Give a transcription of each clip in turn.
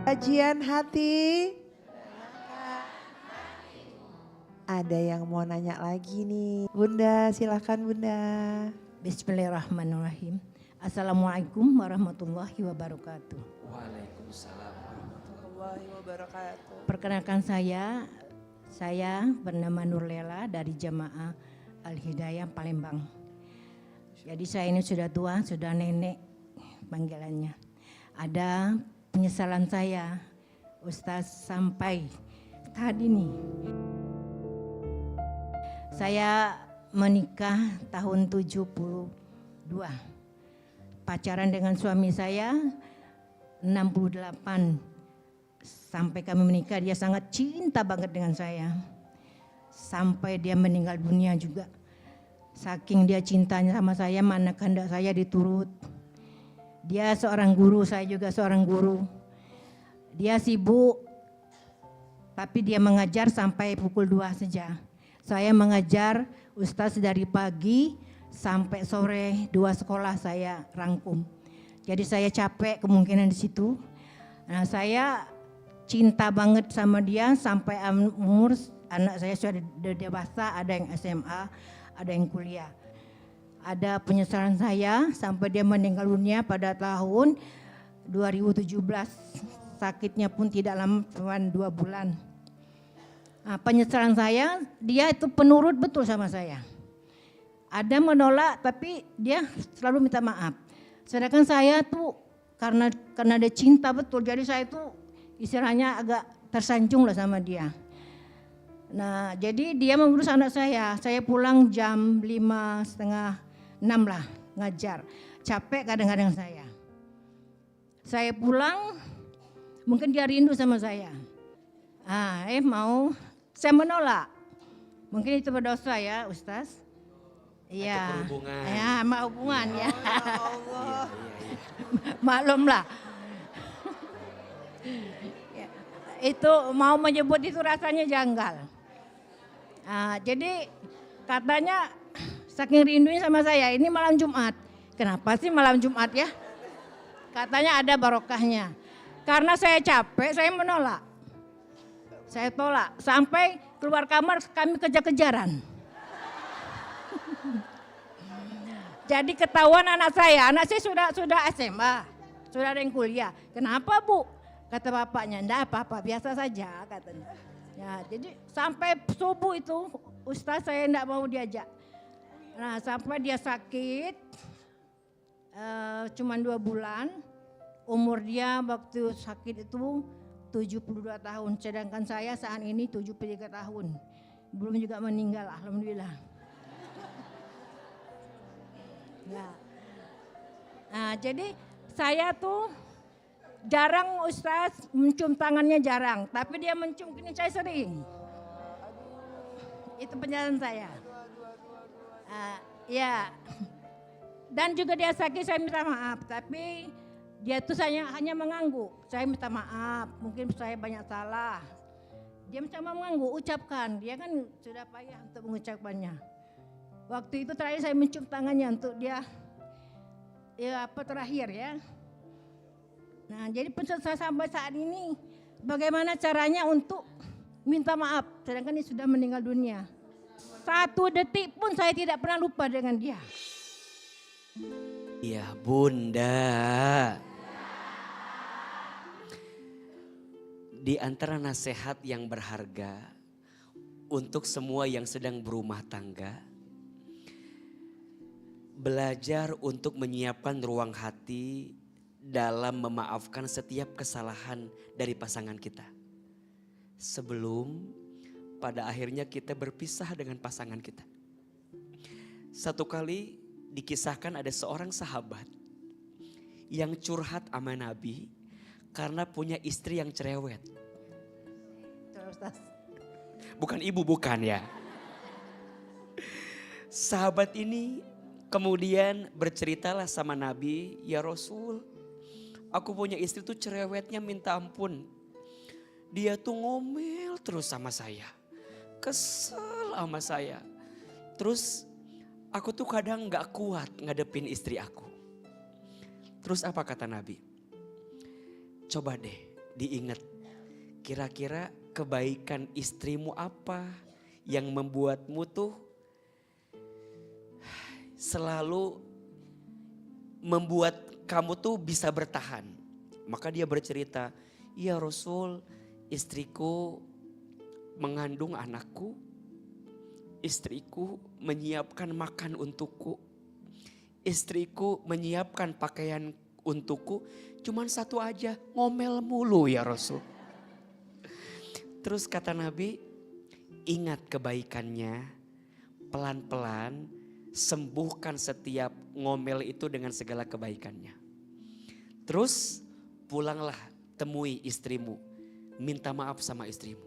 Kajian hati. Ada yang mau nanya lagi nih. Bunda, silakan Bunda. Bismillahirrahmanirrahim. Assalamualaikum warahmatullahi wabarakatuh. Waalaikumsalam warahmatullahi wabarakatuh. Perkenalkan saya bernama Nurlela dari Jamaah Al-Hidayah Palembang. Jadi saya ini sudah tua, sudah nenek panggilannya. Ada penyesalan saya, Ustaz, sampai tadi nih. Saya menikah tahun 72. Pacaran dengan suami saya 68. Sampai kami menikah dia sangat cinta banget dengan saya. Sampai dia meninggal dunia juga. Saking dia cintanya sama saya, mana kehendak saya diturut. Dia seorang guru, saya juga seorang guru. Dia sibuk, tapi dia mengajar sampai pukul 2 saja. Saya mengajar Ustaz dari pagi sampai sore, 2 sekolah saya rangkum. Jadi saya capek kemungkinan di situ. Nah, saya cinta banget sama dia sampai umur anak saya sudah dewasa, ada yang SMA, ada yang kuliah. Ada penyesalan saya sampai dia meninggal dunia pada tahun 2017. Sakitnya pun tidak lama, cuma 2 bulan. Nah, penyesalan saya, dia itu penurut betul sama saya. Ada menolak tapi dia selalu minta maaf. Sedangkan saya tuh karena dia cinta betul, jadi saya tuh istilahnya agak tersanjung lah sama dia. Nah, jadi dia mengurus anak saya. Saya pulang jam 5:30 lah ngajar. Capek kadang-kadang saya. Saya pulang, mungkin dia rindu sama saya. Saya menolak. Mungkin itu berdosa ya, Ustaz. Iya. Ya, sama hubungan ya. Allah. Maklumlah. Itu mau menyebut itu rasanya janggal. Jadi katanya saking rindunya sama saya, ini malam Jumat. Kenapa sih malam Jumat ya? Katanya ada barokahnya. Karena saya capek, saya menolak. Saya tolak, sampai keluar kamar kami kejar-kejaran. Jadi ketahuan anak saya sudah SMA, sudah ada yang kuliah. Kenapa Bu? Kata bapaknya, enggak apa-apa, biasa saja katanya. Ya, jadi sampai subuh itu Ustaz saya enggak mau diajak. Nah, sampai dia sakit, cuma 2 bulan. Umur dia waktu sakit itu 72 tahun, sedangkan saya saat ini 73 tahun. Belum juga meninggal, alhamdulillah. Ya. Nah, jadi saya tuh jarang Ustaz mencium tangannya jarang, tapi dia mencium gini saya sering. Itu penjelasan saya. Ya. Dan juga dia sakit saya minta maaf, tapi dia tuh hanya mengangguk. Saya minta maaf, mungkin saya banyak salah. Dia cuma mengangguk, ucapkan. Dia kan sudah payah untuk mengucapkannya. Waktu itu terakhir saya mencium tangannya untuk dia, terakhir ya. Nah, jadi pesan saya sampai saat ini, bagaimana caranya untuk minta maaf, sedangkan dia sudah meninggal dunia. 1 detik pun saya tidak pernah lupa dengan dia. Iya Bunda. Di antara nasihat yang berharga untuk semua yang sedang berumah tangga, belajar untuk menyiapkan ruang hati dalam memaafkan setiap kesalahan dari pasangan kita. Sebelum pada akhirnya kita berpisah dengan pasangan kita. Satu kali dikisahkan ada seorang sahabat yang curhat sama Nabi karena punya istri yang cerewet. Bukan ibu, bukan ya. Sahabat ini kemudian berceritalah sama Nabi, ya Rasul, aku punya istri tuh cerewetnya minta ampun. Dia tuh ngomel terus sama saya, kesel sama saya. Terus aku tuh kadang gak kuat ngadepin istri aku. Terus apa kata Nabi? Coba deh diingat. Kira-kira kebaikan istrimu apa yang membuatmu tuh selalu membuat kamu tuh bisa bertahan. Maka dia bercerita, ya Rasul, istriku mengandung anakku, istriku menyiapkan makan untukku, istriku menyiapkan pakaian untukku, cuman satu aja, ngomel mulu ya Rasul. Terus kata Nabi, ingat kebaikannya, pelan-pelan sembuhkan setiap ngomel itu dengan segala kebaikannya. Terus pulanglah temui istrimu, minta maaf sama istrimu.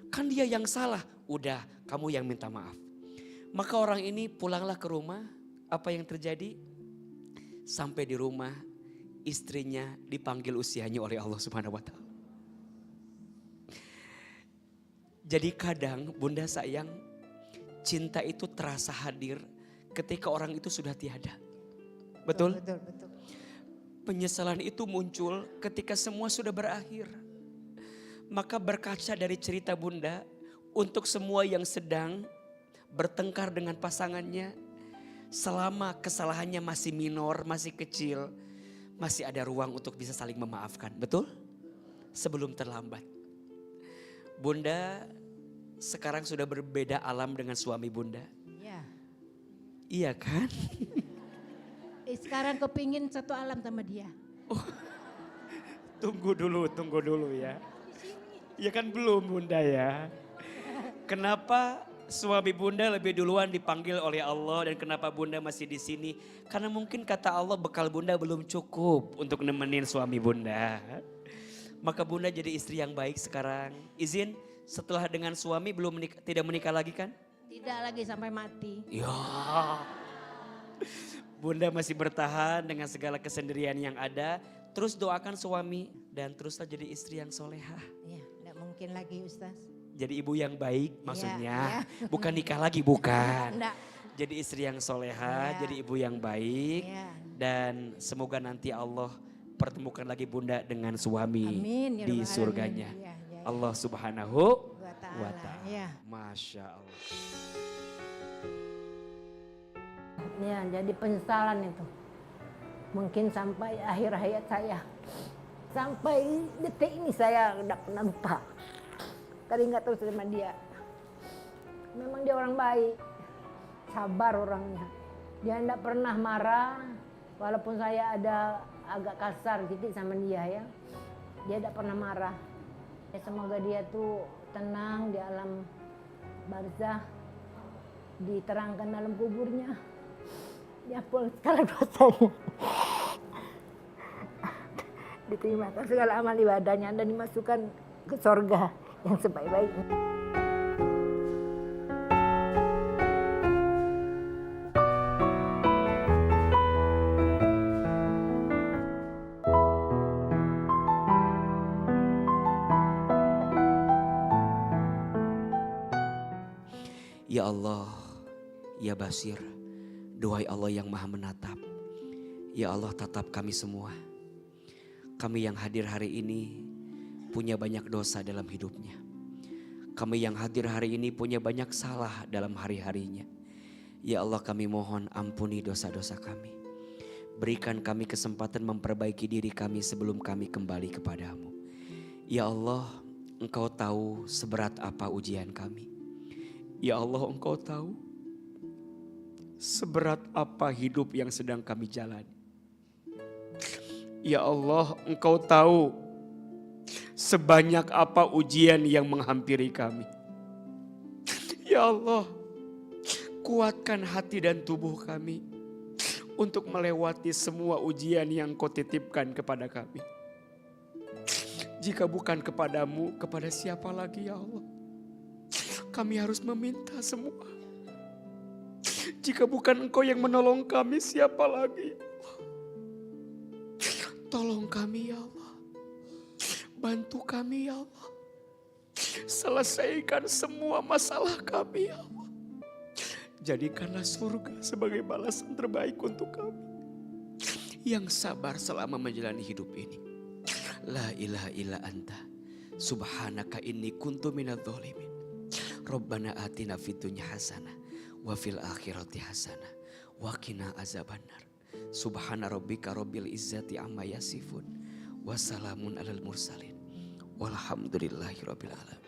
Kan dia yang salah, udah kamu yang minta maaf. Maka orang ini pulanglah ke rumah, apa yang terjadi? Sampai di rumah istrinya dipanggil usianya oleh Allah Subhanahu wa Ta'ala. Jadi kadang bunda sayang, cinta itu terasa hadir ketika orang itu sudah tiada. Betul? Betul, betul. Penyesalan itu muncul ketika semua sudah berakhir. Maka berkaca dari cerita bunda, untuk semua yang sedang bertengkar dengan pasangannya, selama kesalahannya masih minor, masih kecil, masih ada ruang untuk bisa saling memaafkan. Betul? Sebelum terlambat. Bunda sekarang sudah berbeda alam dengan suami bunda. Ya. Iya kan? Sekarang kepingin satu alam sama dia. Tunggu dulu ya. Ya kan belum bunda ya. Kenapa suami bunda lebih duluan dipanggil oleh Allah dan kenapa bunda masih di sini? Karena mungkin kata Allah bekal bunda belum cukup untuk nemenin suami bunda. Maka bunda jadi istri yang baik sekarang. Izin setelah dengan suami tidak menikah lagi kan? Tidak lagi sampai mati. Ya. Bunda masih bertahan dengan segala kesendirian yang ada. Terus doakan suami dan teruslah jadi istri yang solehah. Ya, tidak mungkin lagi Ustaz. Jadi ibu yang baik maksudnya. Ya. Bukan nikah lagi, bukan. Enggak. Jadi istri yang solehah, Ya. jadi ibu yang baik. Ya. Dan semoga nanti Allah pertemukan lagi bunda dengan suami Amin, ya di Rabbal surganya. Alamin. Ya, ya, ya. Allah Subhanahu wa ta'ala. Ya. Masya Allah. Ya, jadi penyesalan itu. Mungkin sampai akhir hayat saya. Sampai detik ini saya tidak pernah lupa. Teringat terus sama dia. Memang dia orang baik. Sabar orangnya. Dia tidak pernah marah. Walaupun saya ada agak kasar sedikit sama dia ya. Dia tidak pernah marah. Ya, semoga dia tuh tenang di alam barzah. Diterangkan dalam kuburnya. Diampun segala dosanya. Diterima segala amal ibadahnya dan dimasukkan ke sorga yang sebaik-baiknya. Ya Allah, ya Basir, duhai Allah yang maha menatap. Ya Allah, tatap kami semua. Kami yang hadir hari ini punya banyak dosa dalam hidupnya. Kami yang hadir hari ini punya banyak salah dalam hari-harinya. Ya Allah, kami mohon ampuni dosa-dosa kami. Berikan kami kesempatan memperbaiki diri kami sebelum kami kembali kepadamu. Ya Allah, Engkau tahu seberat apa ujian kami. Ya Allah, Engkau tahu seberat apa hidup yang sedang kami jalani. Ya Allah, Engkau tahu sebanyak apa ujian yang menghampiri kami. Ya Allah, kuatkan hati dan tubuh kami untuk melewati semua ujian yang Kau titipkan kepada kami. Jika bukan kepadamu, kepada siapa lagi ya Allah? Kami harus meminta semua. Jika bukan Engkau yang menolong kami, siapa lagi? Tolong kami ya Allah. Bantu kami ya Allah. Selesaikan semua masalah kami ya Allah. Jadikanlah surga sebagai balasan terbaik untuk kami. Yang sabar selama menjalani hidup ini. La ilaha illa anta. Subhanaka inni kuntu minadz dzalimin. Rabbana atina fid dunya hasanah wa fil akhirati hasanah wa qina azabannar. Subhana rabbika rabbil izzati amma yasifun. Wassalamun alal mursalin. Walhamdulillahi rabbil alamin.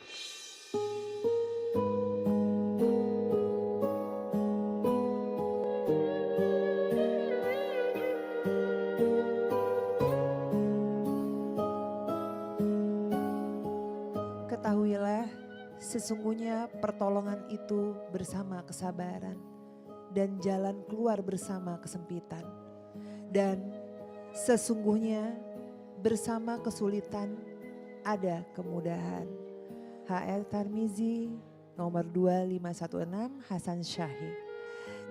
Ketahuilah, sesungguhnya pertolongan itu bersama kesabaran dan jalan keluar bersama kesempitan. Dan sesungguhnya bersama kesulitan ada kemudahan. HR Tarmizi nomor 2516 Hasan Syahid.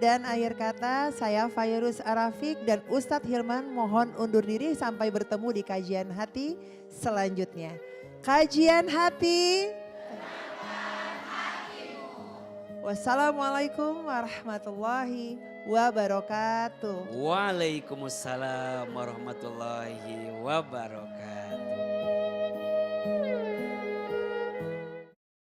Dan akhir kata saya Fairuz Arafik dan Ustadz Hilman mohon undur diri sampai bertemu di kajian hati selanjutnya. Kajian hati. Wassalamualaikum warahmatullahi wabarakatuh. Waalaikumsalam warahmatullahi wabarakatuh.